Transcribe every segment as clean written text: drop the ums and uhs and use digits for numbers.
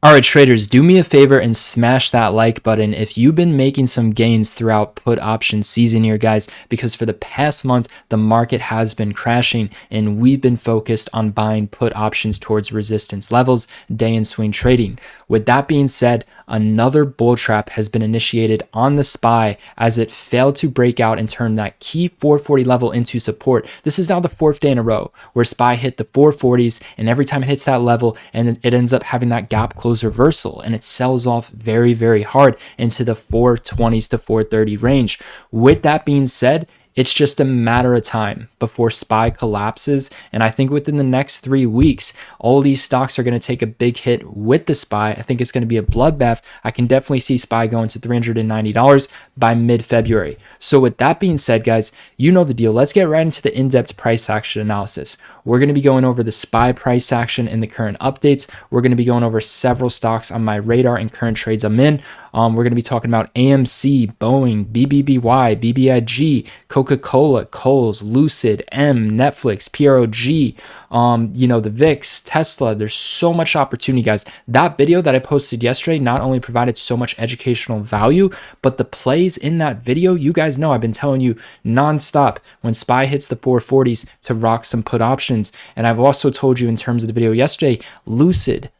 All right, traders, do me a favor and smash that like button if you've been making some gains throughout put option season here, guys, because for the past month, the market has been crashing and we've been focused on buying put options towards resistance levels, day and swing trading. With that being said, another bull trap has been initiated on the SPY as it failed to break out and turn that key 440 level into support. This is now the fourth day in a row where SPY hit the 440s, and every time it hits that level, and it ends up having that gap close reversal, and it sells off very, very hard into the 420s to 430 range. With that being said, it's just a matter of time before SPY collapses. And I think within the next 3 weeks, all these stocks are going to take a big hit with the SPY. I think it's going to be a bloodbath. I can definitely see SPY going to $390 by mid-February. So with that being said, guys, you know the deal. Let's get right into the in-depth price action analysis. We're going to be going over the SPY price action and the current updates. We're going to be going over several stocks on my radar and current trades I'm in. We're going to be talking about AMC, Boeing, BBBY, BBIG, Coca-Cola, Kohl's, Lucid, Netflix, PROG, the VIX, Tesla. There's so much opportunity, guys. That video that I posted yesterday not only provided so much educational value, but the plays in that video, you guys know I've been telling you nonstop when SPY hits the 440s to rock some put options. And I've also told you in terms of the video yesterday, Lucid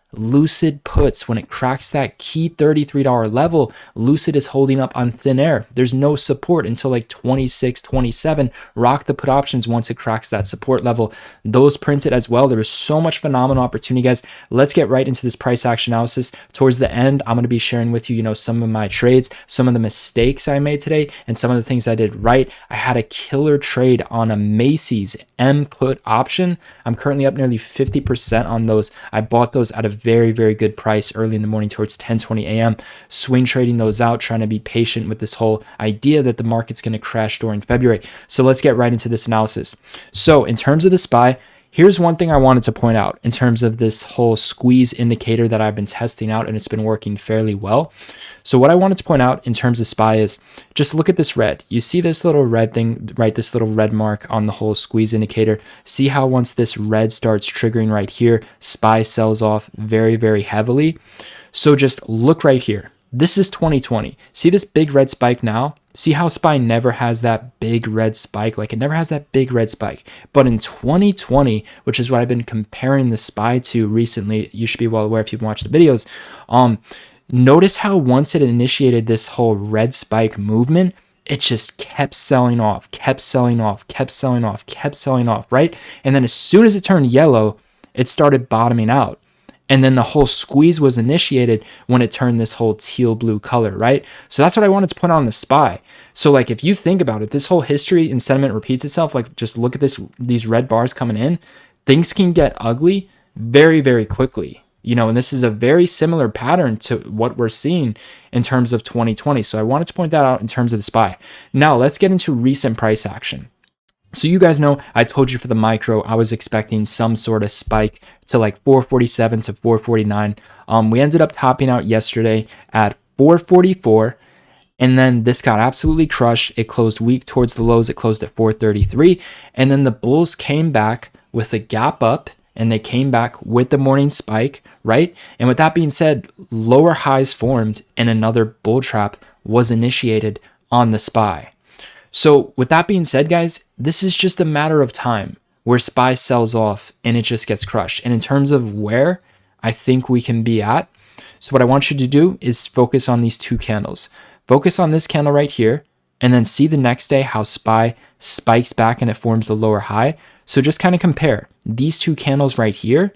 puts, when it cracks that key $33 level, Lucid is holding up on thin air. There's no support until like 26, 27. Rock the put options once it cracks that support level. Those printed as well. There is so much phenomenal opportunity, guys. Let's get right into this price action analysis. Towards the end, I'm going to be sharing with you, some of my trades, some of the mistakes I made today, and some of the things I did right. I had a killer trade on a Macy's M put option. I'm currently up nearly 50% on those. I bought those at a very, very good price early in the morning towards 10:20 a.m. Swing trading those out, trying to be patient with this whole idea that the market's going to crash during February. So let's get right into this analysis. So in terms of the SPY, here's one thing I wanted to point out in terms of this whole squeeze indicator that I've been testing out, and it's been working fairly well. So what I wanted to point out in terms of SPY is just look at this red. You see this little red thing, right? This little red mark on the whole squeeze indicator. See how once this red starts triggering right here, SPY sells off very, very heavily. So just look right here. This is 2020. See this big red spike now? See how SPY never has that big red spike? Like, it never has that big red spike. But in 2020, which is what I've been comparing the SPY to recently, you should be well aware if you've watched the videos, notice how once it initiated this whole red spike movement, it just kept selling off, kept selling off, kept selling off, kept selling off, right? And then as soon as it turned yellow, it started bottoming out. And then the whole squeeze was initiated when it turned this whole teal blue color, right? So that's what I wanted to put on the SPY. So like, if you think about it, this whole history and sentiment repeats itself. Like, just look at these red bars coming in. Things can get ugly very, very quickly. And this is a very similar pattern to what we're seeing in terms of 2020. So I wanted to point that out in terms of the SPY. Now let's get into recent price action. So you guys know, I told you for the micro, I was expecting some sort of spike to like 447 to 449. We ended up topping out yesterday at 444. And then this got absolutely crushed. It closed weak towards the lows. It closed at 433. And then the bulls came back with a gap up, and they came back with the morning spike, right? And with that being said, lower highs formed and another bull trap was initiated on the SPY. So with that being said, guys, this is just a matter of time where SPY sells off and it just gets crushed. And in terms of where I think we can be at, so what I want you to do is focus on these two candles. Focus on this candle right here, and then see the next day how SPY spikes back and it forms the lower high. So just kind of compare these two candles right here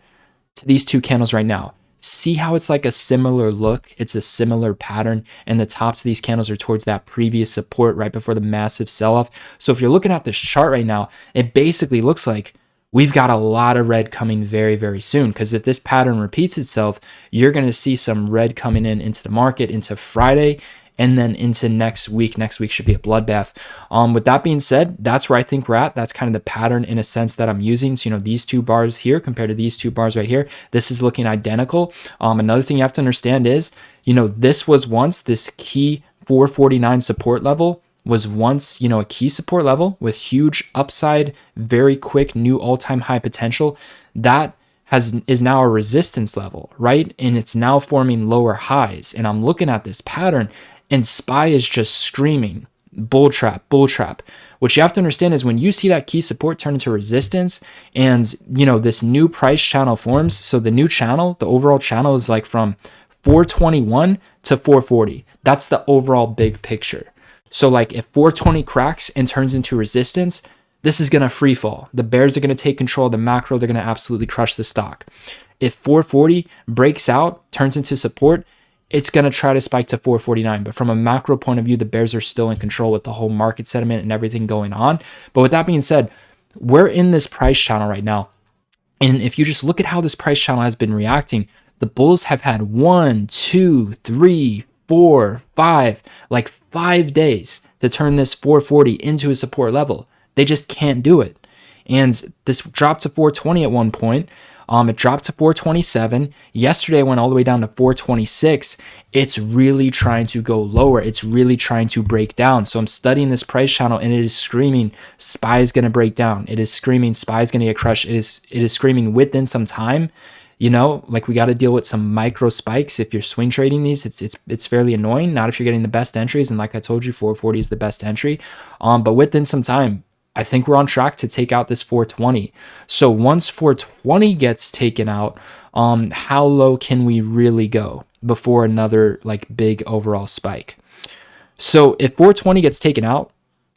to these two candles right now. See how it's like a similar look. It's a similar pattern, and the tops of these candles are towards that previous support right before the massive sell-off. So if you're looking at this chart right now, it basically looks like we've got a lot of red coming very, very soon, because if this pattern repeats itself, you're going to see some red coming into the market into Friday and then into next week. Next week should be a bloodbath. With that being said, that's where I think we're at. That's kind of the pattern in a sense that I'm using. So, these two bars here compared to these two bars right here, this is looking identical. Another thing you have to understand is, this was once this key 449 support level was once, a key support level with huge upside, very quick new all-time high potential. That is now a resistance level, right? And it's now forming lower highs. And I'm looking at this pattern, and SPY is just screaming bull trap, bull trap. What you have to understand is when you see that key support turn into resistance and, this new price channel forms. So the new channel, the overall channel is like from 421 to 440. That's the overall big picture. So like if 420 cracks and turns into resistance, this is going to free fall. The bears are going to take control of the macro. They're going to absolutely crush the stock. If 440 breaks out, turns into support, it's going to try to spike to 449. But from a macro point of view, the bears are still in control with the whole market sentiment and everything going on. But with that being said, we're in this price channel right now. And if you just look at how this price channel has been reacting, the bulls have had 1, 2, 3, 4, 5, like 5 days to turn this 440 into a support level. They just can't do it. And this dropped to 420 at one point. It dropped to 427. Yesterday it went all the way down to 426. It's really trying to go lower. It's really trying to break down. So I'm studying this price channel and it is screaming SPY is going to break down. It is screaming SPY is going to get crushed. It is screaming within some time. Like we got to deal with some micro spikes. If you're swing trading these, it's fairly annoying. Not if you're getting the best entries. And like I told you, 440 is the best entry. But within some time, I think we're on track to take out this 420. So once 420 gets taken out, how low can we really go before another like big overall spike? So if 420 gets taken out,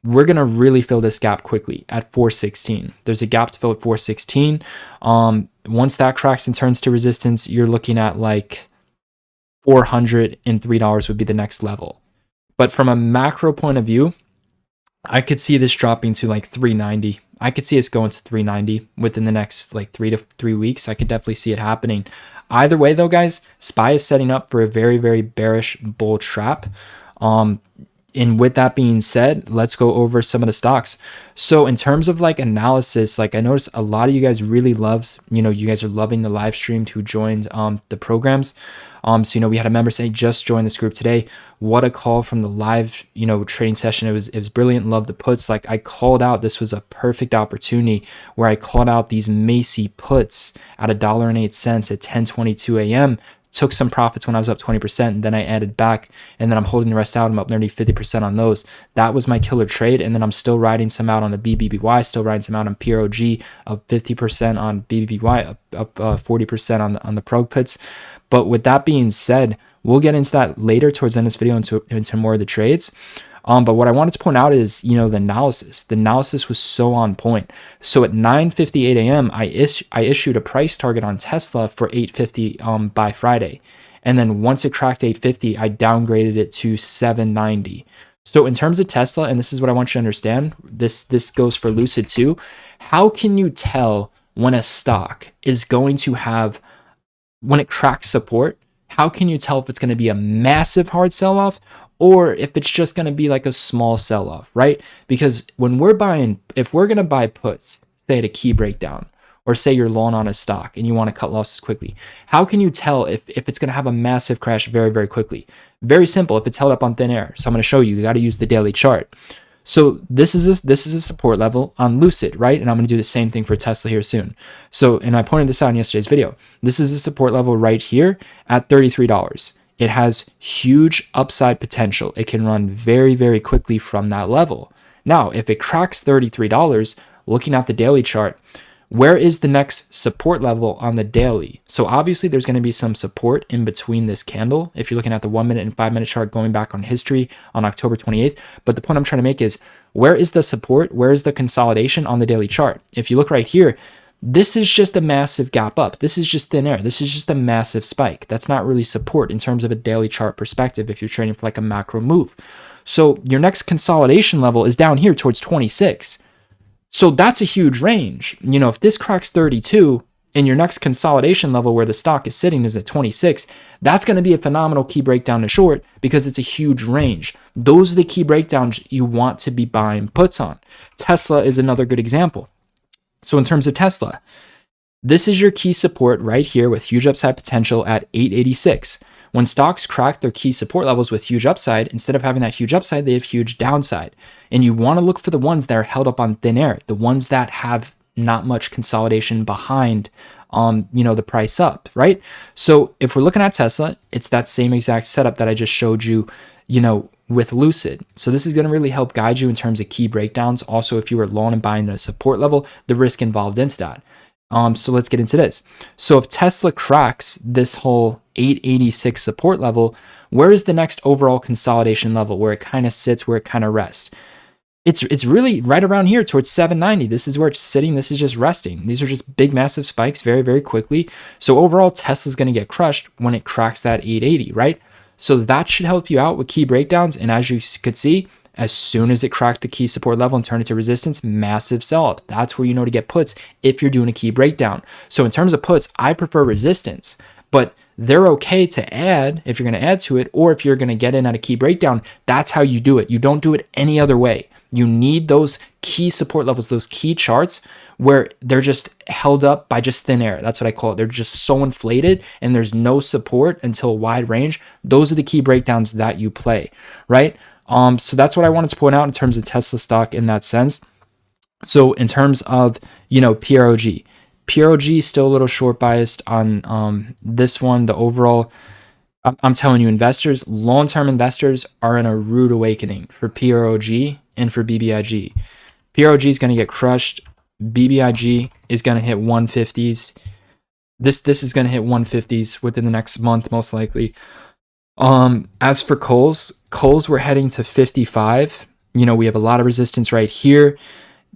we're going to really fill this gap quickly at 416. There's a gap to fill at 416. Once that cracks and turns to resistance, you're looking at like $403 would be the next level. But from a macro point of view, I could see this dropping to like 390. I could see us going to 390 within the next like 3 to 3 weeks. I could definitely see it happening. Either way though, guys, SPY is setting up for a very, very bearish bull trap. And with that being said, let's go over some of the stocks. So in terms of like analysis, like I noticed a lot of you guys really loves, you guys are loving the live stream who joined the programs. So, we had a member say, just joined this group today. What a call from the live, trading session. It was brilliant. Love the puts. Like I called out, this was a perfect opportunity where I called out these Macy puts at $1.08 at 10:22 a.m. Took some profits when I was up 20%, and then I added back, and then I'm holding the rest out. I'm up nearly 50% on those. That was my killer trade, and then I'm still riding some out on the BBBY, still riding some out on PROG, up 50% on BBBY, up 40% on the PROG puts. But with that being said, we'll get into that later towards the end of this video into more of the trades. But what I wanted to point out is, the analysis. The analysis was so on point. So at 9:58 a.m., I issued a price target on Tesla for 850 by Friday. And then once it cracked 850, I downgraded it to 790. So in terms of Tesla, and this is what I want you to understand, this goes for Lucid too. How can you tell when a stock is going to have, when it cracks support, how can you tell if it's going to be a massive hard sell-off or if it's just going to be like a small sell-off, right? Because when we're buying, if we're going to buy puts, say at a key breakdown, or say you're long on a stock and you want to cut losses quickly, how can you tell if it's going to have a massive crash very, very quickly? Very simple, if it's held up on thin air. So I'm going to show you, you got to use the daily chart. So this is a support level on Lucid, right? And I'm going to do the same thing for Tesla here soon. So, and I pointed this out in yesterday's video. This is a support level right here at $33. It has huge upside potential. It can run very, very quickly from that level. Now, if it cracks $33, looking at the daily chart, where is the next support level on the daily? So obviously there's going to be some support in between this candle. If you're looking at the 1 minute and 5 minute chart going back on history on October 28th. But the point I'm trying to make is, where is the support? Where is the consolidation on the daily chart? If you look right here, this is just a massive gap up. This is just thin air. This is just a massive spike. That's not really support in terms of a daily chart perspective if you're trading for like a macro move. So your next consolidation level is down here towards 26. So that's a huge range. If this cracks 32 and your next consolidation level where the stock is sitting is at 26, that's going to be a phenomenal key breakdown to short because it's a huge range. Those are the key breakdowns you want to be buying puts on. Tesla is another good example. So in terms of Tesla, this is your key support right here with huge upside potential at 886. When stocks crack their key support levels with huge upside, instead of having that huge upside, they have huge downside. And you want to look for the ones that are held up on thin air, the ones that have not much consolidation behind the price up, right? So if we're looking at Tesla, it's that same exact setup that I just showed you, with Lucid. So this is going to really help guide you in terms of key breakdowns. Also, if you were long and buying at a support level, the risk involved into that. So let's get into this. So if Tesla cracks this whole 886 support level, where is the next overall consolidation level where it kind of sits, where it kind of rests? It's really right around here towards 790. This is where it's sitting. This is just resting. These are just big, massive spikes very, very quickly. So overall, Tesla's going to get crushed when it cracks that 880, right? So that should help you out with key breakdowns. And as you could see, as soon as it cracked the key support level and turned it to resistance, massive sell-up. That's where you know to get puts if you're doing a key breakdown. So in terms of puts, I prefer resistance, but they're okay to add if you're going to add to it, or if you're going to get in at a key breakdown, that's how you do it. You don't do it any other way. You need those key support levels, those key charts where they're just held up by just thin air. That's what I call it. They're just so inflated and there's no support until a wide range. Those are the key breakdowns that you play, right? So that's what I wanted to point out in terms of Tesla stock in that sense. So in terms of, PROG is still a little short biased on this one. The overall, I'm telling you, investors, long-term investors are in a rude awakening for PROG and for BBIG. PROG is going to get crushed. BBIG is going to hit 150s. This is going to hit 150s within the next month, most likely. As for Coles, we're heading to 55. We have a lot of resistance right here.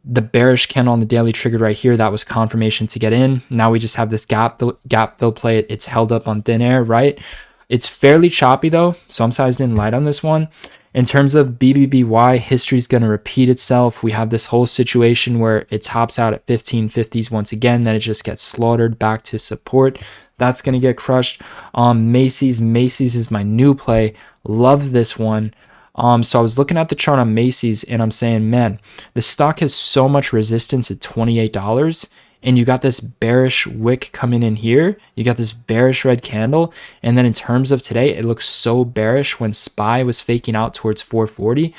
The bearish candle on the daily triggered right here. That was confirmation to get in. Now we just have this gap fill play. It's held up on thin air, right? It's fairly choppy though. Some size didn't light on this one. In terms of BBBY, history is going to repeat itself. We have this whole situation where it tops out at 1550s once again, then it just gets slaughtered back to support. That's going to get crushed. Macy's is my new play. Love this one. So I was looking at the chart on Macy's and I'm saying, man, the stock has so much resistance at $28. And you got this bearish wick coming in here. You got this bearish red candle. And then in terms of today, it looks so bearish when SPY was faking out towards 440.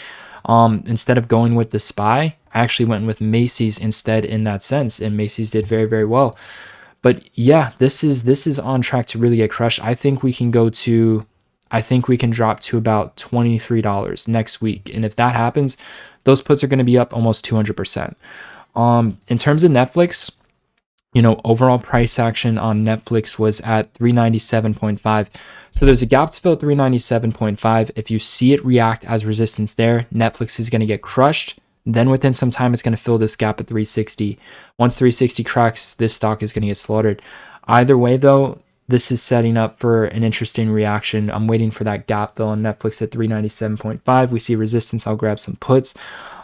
Instead of going with the SPY, I actually went with Macy's instead in that sense. And Macy's did very, very well. But yeah, this is on track to really get crushed. I think we can drop to about $23 next week. And if that happens, those puts are going to be up almost 200%. In terms of Netflix, overall price action on Netflix was at 397.5. So there's a gap to fill at 397.5. If you see it react as resistance there, Netflix is going to get crushed. Then within some time, it's going to fill this gap at 360. Once 360 cracks, this stock is going to get slaughtered. Either way, though, this is setting up for an interesting reaction. I'm waiting for that gap fill on Netflix at 397.5. We see resistance. I'll grab some puts.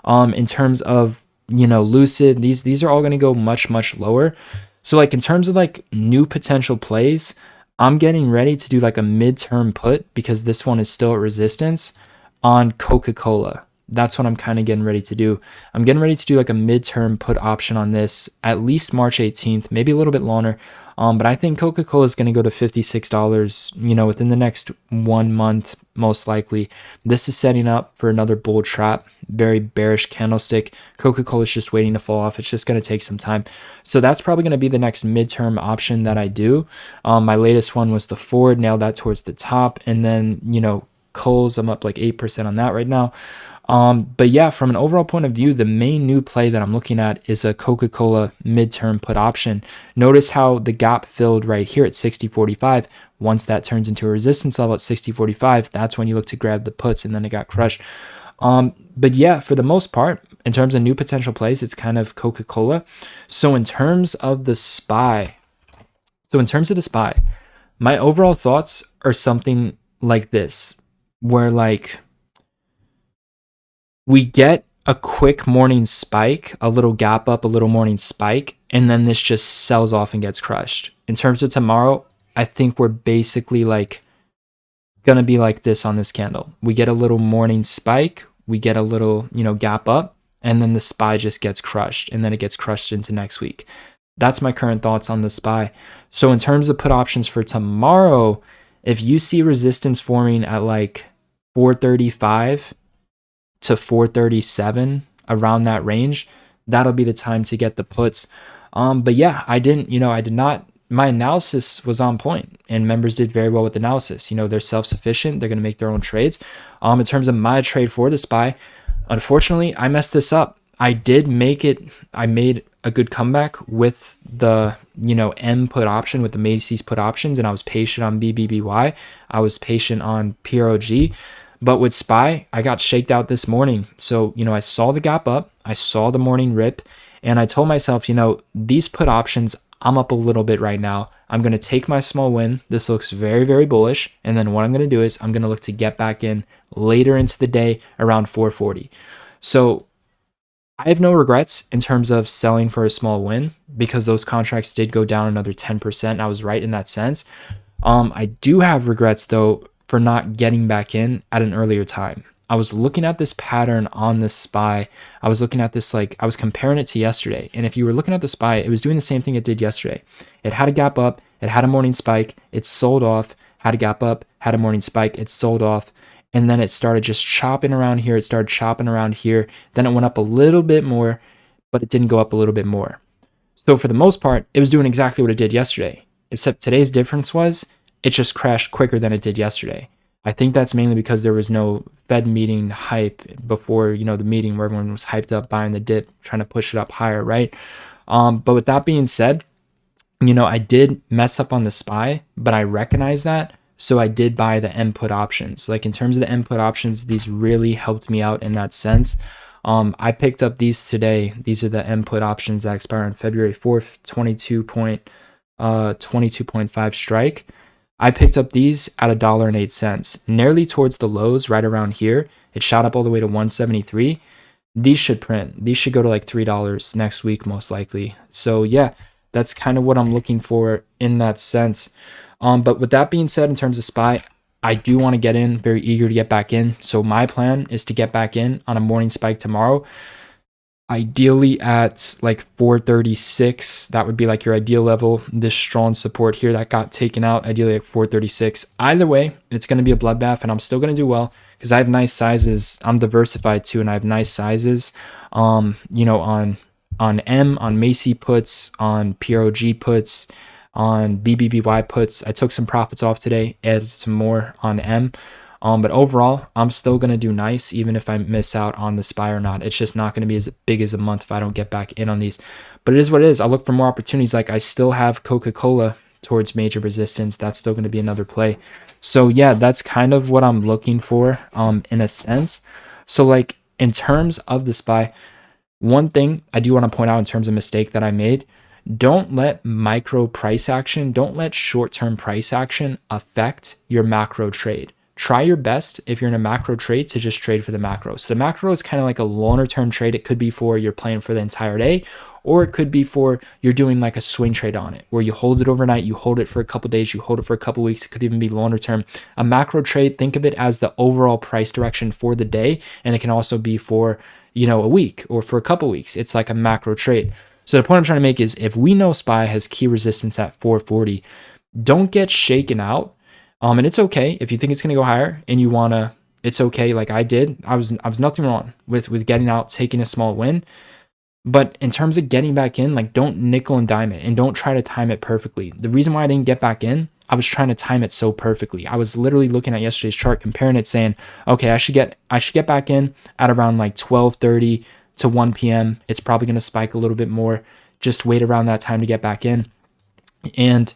In terms of Lucid, these are all going to go much, much lower. So like in terms of like new potential plays, I'm getting ready to do like a midterm put because this one is still at resistance on Coca-Cola. That's what I'm kind of getting ready to do. I'm getting ready to do like a midterm put option on this at least March 18th, maybe a little bit longer. But I think Coca-Cola is going to go to $56, within the next 1 month, most likely. This is setting up for another bull trap, very bearish candlestick. Coca-Cola is just waiting to fall off. It's just going to take some time. So that's probably going to be the next midterm option that I do. My latest one was the Ford, nailed that towards the top. And then, Kohl's, I'm up like 8% on that right now. But yeah, from an overall point of view, the main new play that I'm looking at is a Coca-Cola midterm put option. Notice how the gap filled right here at 60.45. Once that turns into a resistance level at 60.45, that's when you look to grab the puts, and then it got crushed. But yeah, for the most part, in terms of new potential plays, it's kind of Coca-Cola. So in terms of the SPY, my overall thoughts are something like this, where like we get a quick morning spike, a little gap up, a little morning spike, and then this just sells off and gets crushed. In terms of tomorrow, I think we're basically like gonna be like this on this candle. We get a little morning spike, we get a little, gap up, and then the SPY just gets crushed, and then it gets crushed into next week. That's my current thoughts on the SPY. So in terms of put options for tomorrow, if you see resistance forming at like 435 to 437, around that range, that'll be the time to get the puts. But yeah, I did not my analysis was on point and members did very well with analysis. They're self-sufficient. They're going to make their own trades. In terms of my trade for the SPY, unfortunately, I messed this up. I did make it. I made a good comeback with the, M put option, with the Macy's put options, and I was patient on BBBY. I was patient on PROG. But with SPY, I got shaked out this morning. So, I saw the gap up, I saw the morning rip, and I told myself, these put options, I'm up a little bit right now. I'm going to take my small win. This looks very, very bullish. And then what I'm going to do is I'm going to look to get back in later into the day around 440. So I have no regrets in terms of selling for a small win because those contracts did go down another 10%. I was right in that sense. I do have regrets though for not getting back in at an earlier time. I was looking at this pattern on the SPY. I was looking at this, I was comparing it to yesterday. And if you were looking at the SPY, it was doing the same thing it did yesterday. It had a gap up, it had a morning spike, it sold off, had a gap up, had a morning spike, it sold off. And then it started just chopping around here. It started chopping around here. Then it went up a little bit more, but it didn't go up a little bit more. So for the most part, it was doing exactly what it did yesterday, except today's difference was it just crashed quicker than it did yesterday. I think that's mainly because there was no Fed meeting hype before, the meeting where everyone was hyped up buying the dip, trying to push it up higher, right? But with that being said, I did mess up on the SPY, but I recognize that. So I did buy the M put options. In terms of the M put options, these really helped me out in that sense. I picked up these today. These are the M put options that expire on February 4th, 22.5 strike. I picked up these at $1.08, nearly towards the lows right around here. It shot up all the way to 173. These should print. These should go to $3 next week, most likely. So yeah, that's kind of what I'm looking for in that sense. But with that being said, in terms of SPY, I do want to get in, very eager to get back in. So my plan is to get back in on a morning spike tomorrow. Ideally at 436, that would be your ideal level. This strong support here that got taken out, ideally at 436. Either way, it's going to be a bloodbath, and I'm still going to do well because I have nice sizes. I'm diversified too, and I have nice sizes. On M, on Macy puts, on PROG puts, on BBBY puts. I took some profits off today, added some more on M. But overall, I'm still going to do nice, even if I miss out on the SPY or not. It's just not going to be as big as a month if I don't get back in on these. But it is what it is. I'll look for more opportunities. I still have Coca-Cola towards major resistance. That's still going to be another play. So yeah, that's kind of what I'm looking for in a sense. So in terms of the SPY, one thing I do want to point out in terms of mistake that I made, don't let micro price action, don't let short-term price action affect your macro trade. Try your best if you're in a macro trade to just trade for the macro. So the macro is kind of like a longer term trade. It could be for you're playing for the entire day, or it could be for you're doing a swing trade on it where you hold it overnight, you hold it for a couple days, you hold it for a couple weeks. It could even be longer term. A macro trade, think of it as the overall price direction for the day, and it can also be for a week or for a couple weeks. It's like a macro trade. So the point I'm trying to make is if we know SPY has key resistance at 440, don't get shaken out. And it's okay if you think it's going to go higher and you want to, it's okay. Like I did, I was nothing wrong with getting out, taking a small win. But in terms of getting back in, don't nickel and dime it and don't try to time it perfectly. The reason why I didn't get back in, I was trying to time it so perfectly. I was literally looking at yesterday's chart, comparing it, saying, okay, I should get back in at around 12:30 to 1 p.m. It's probably going to spike a little bit more. Just wait around that time to get back in. And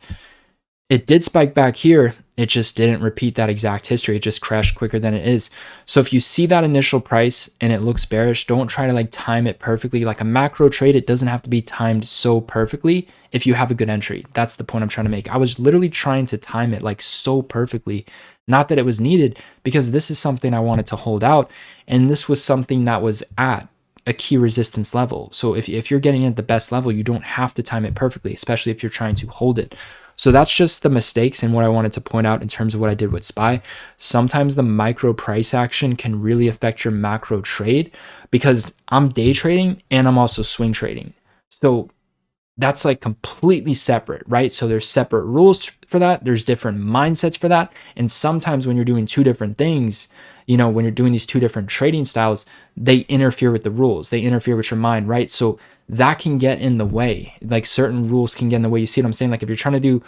it did spike back here. It just didn't repeat that exact history. It just crashed quicker than it is. So if you see that initial price and it looks bearish, don't try to time it perfectly. Like a macro trade, it doesn't have to be timed so perfectly if you have a good entry. That's the point I'm trying to make. I was literally trying to time it so perfectly. Not that it was needed, because this is something I wanted to hold out. And this was something that was at a key resistance level. So if you're getting at the best level, you don't have to time it perfectly, especially if you're trying to hold it. So that's just the mistakes and what I wanted to point out in terms of what I did with SPY. Sometimes the micro price action can really affect your macro trade, because I'm day trading and I'm also swing trading. So that's completely separate, right? So there's separate rules for that. There's different mindsets for that. And sometimes when you're doing two different things, when you're doing these two different trading styles, they interfere with the rules. They interfere with your mind, right? So that can get in the way. Like certain rules can get in the way. You see what I'm saying? Like if you're trying to do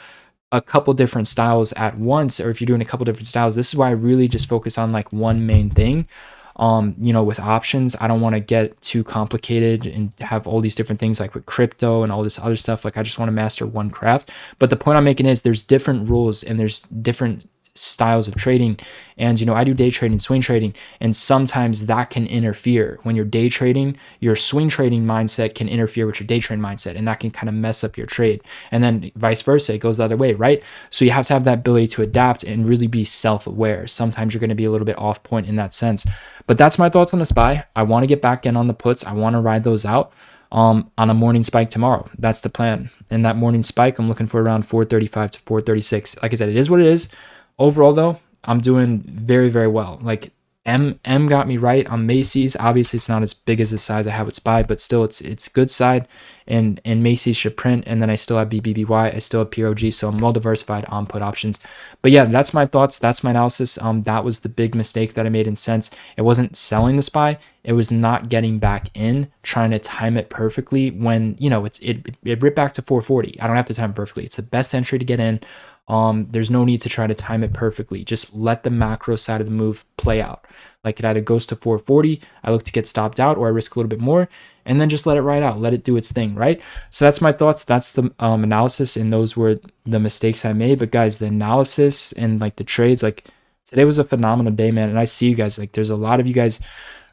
a couple different styles at once, or if you're doing a couple different styles, this is why I really just focus on like one main thing. With options, I don't want to get too complicated and have all these different things like with crypto and all this other stuff. Like I just want to master one craft. But the point I'm making is there's different rules and there's different styles of trading. And I do day trading, swing trading, and sometimes that can interfere. When you're day trading, your swing trading mindset can interfere with your day trading mindset, and that can kind of mess up your trade. And then vice versa, it goes the other way, right? So you have to have that ability to adapt and really be self-aware. Sometimes you're going to be a little bit off point in that sense. But that's my thoughts on the SPY. I want to get back in on the puts. I want to ride those out on a morning spike tomorrow. That's the plan. And that morning spike, I'm looking for around 435 to 436. Like I said, it is what it is. Overall, though, I'm doing very, very well. Like M got me right on Macy's. Obviously, it's not as big as the size I have with SPY, but still, it's good side. And Macy's should print. And then I still have BBIG. I still have PROG. So I'm well diversified on put options. But yeah, that's my thoughts. That's my analysis. That was the big mistake that I made in sense. It wasn't selling the SPY. It was not getting back in, trying to time it perfectly when, it ripped back to 440. I don't have to time it perfectly. It's the best entry to get in. There's no need to try to time it perfectly. Just let the macro side of the move play out. Like it either goes to 440, I look to get stopped out, or I risk a little bit more, and then just let it ride out, let it do its thing, right? So that's my thoughts. That's the analysis, and those were the mistakes I made. But guys, the analysis and like the trades, like today was a phenomenal day, man. And I see you guys, like there's a lot of you guys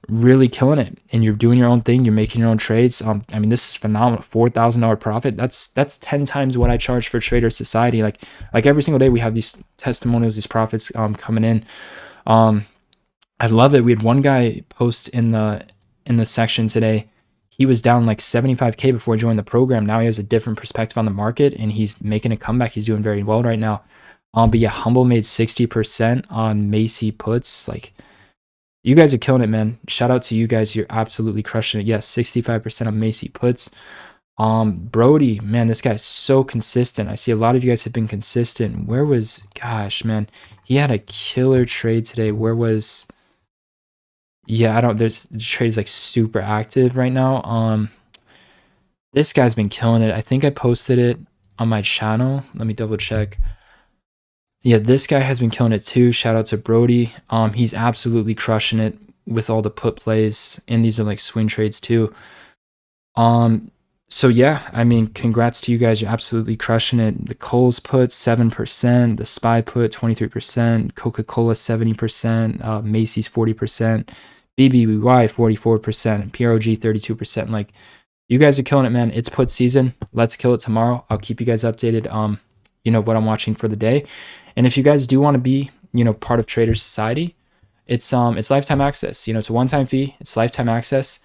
really killing it, and you're doing your own thing, you're making your own trades. I mean, this is phenomenal. $4,000 profit. That's 10 times what I charge for Trader Society. Like every single day we have these testimonials, these profits coming in. I love it. We had one guy post in the section today. He was down like 75K before he joined the program. Now he has a different perspective on the market, and he's making a comeback. He's doing very well right now. But yeah, Humble made 60% on Macy puts. Like, you guys are killing it, man. Shout out to you guys. You're absolutely crushing it. Yes, 65% on Macy puts. Brody, man, this guy's so consistent. I see a lot of you guys have been consistent. Gosh, man, he had a killer trade today. The trade is like super active right now. This guy's been killing it. I think I posted it on my channel. Let me double check. Yeah, this guy has been killing it too. Shout out to Brody. He's absolutely crushing it with all the put plays, and these are like swing trades too. So yeah, I mean, congrats to you guys. You're absolutely crushing it. The Kohl's put 7%, the SPY put 23%, Coca-Cola 70%, Macy's 40%, BBIG 44%, and PROG 32%. Like, you guys are killing it, man. It's put season. Let's kill it tomorrow. I'll keep you guys updated. What I'm watching for the day. And if you guys do want to be, part of Trader Society, it's lifetime access. It's a one-time fee. It's lifetime access.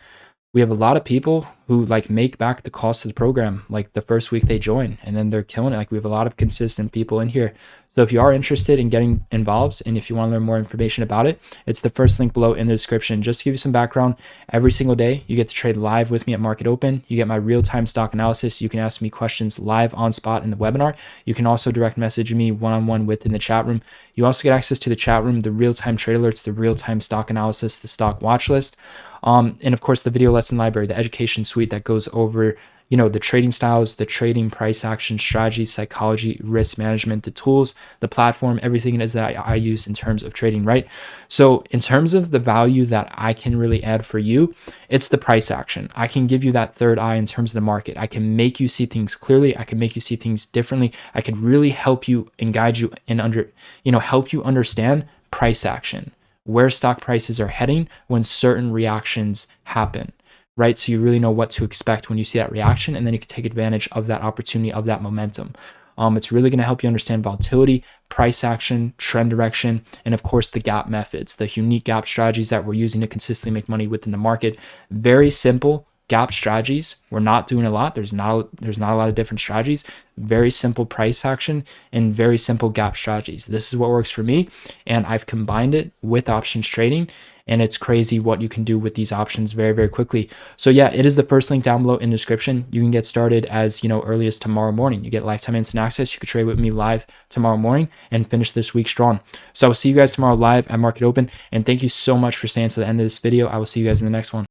We have a lot of people who like make back the cost of the program like the first week they join, and then they're killing it. Like, we have a lot of consistent people in here. So if you are interested in getting involved, and if you want to learn more information about it, it's the first link below in the description. Just to give you some background, every single day you get to trade live with me at Market Open. You get my real-time stock analysis. You can ask me questions live on spot in the webinar. You can also direct message me one-on-one within the chat room. You also get access to the chat room, the real-time trade alerts, the real-time stock analysis, the stock watch list. And of course, the video lesson library, the education suite that goes over, the trading styles, the trading price action strategy, psychology, risk management, the tools, the platform, everything it is that I use in terms of trading, right? So in terms of the value that I can really add for you, it's the price action. I can give you that third eye in terms of the market. I can make you see things clearly. I can make you see things differently. I can really help you and guide you and help you understand price action, where stock prices are heading when certain reactions happen, right? So you really know what to expect when you see that reaction, and then you can take advantage of that opportunity, of that momentum. It's really going to help you understand volatility, price action, trend direction, and of course the gap methods, the unique gap strategies that we're using to consistently make money within the market. Very simple gap strategies. We're not doing a lot. There's not a lot of different strategies. Very simple price action and very simple gap strategies. This is what works for me, and I've combined it with options trading, and it's crazy what you can do with these options very, very quickly. So yeah, it is the first link down below in the description. You can get started as early as tomorrow morning. You get lifetime instant access. You could trade with me live tomorrow morning and finish this week strong. So I'll see you guys tomorrow live at Market Open, and thank you so much for staying to the end of this video. I will see you guys in the next one.